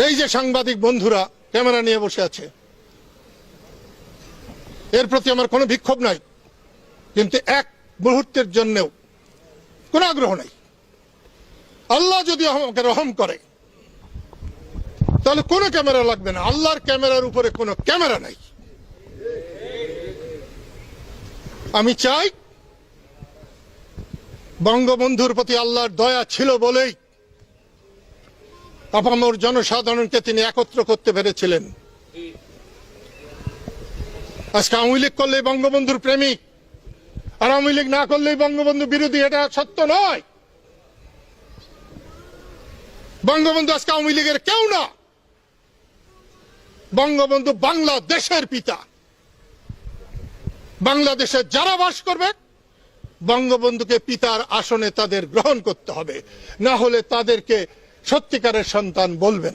এই যে সাংবাদিক বন্ধুরা ক্যামেরা নিয়ে বসে আছে, এর প্রতি আমার কোনো বিক্ষোভ নাই, কিন্তু এক মুহূর্তের জন্যও কোনো আগ্রহ নাই। আল্লাহ যদি আমাকে রহম করে তাহলে কোনো ক্যামেরা লাগবে না। আল্লাহর ক্যামেরার উপরে কোনো ক্যামেরা নাই। আমি চাই বঙ্গবন্ধুর প্রতি আল্লাহর দয়া ছিল বলেই আপামর জনসাধারণকে তিনি একত্র করতে পেরেছিলেন। আজকে আওয়ামী লীগ করলেই বঙ্গবন্ধুর প্রেমিক, আর আওয়ামী লীগ না করলেই বঙ্গবন্ধু বিরোধী, এটা সত্য নয়। বঙ্গবন্ধু আজকে আওয়ামী লীগের কেউ না। বঙ্গবন্ধু বাংলাদেশের পিতা। বাংলাদেশে যারা বাস করবে বঙ্গবন্ধুকে পিতার আসনে তাদের গ্রহণ করতে হবে, না হলে তাদেরকে সত্যিকারের সন্তান বলবেন।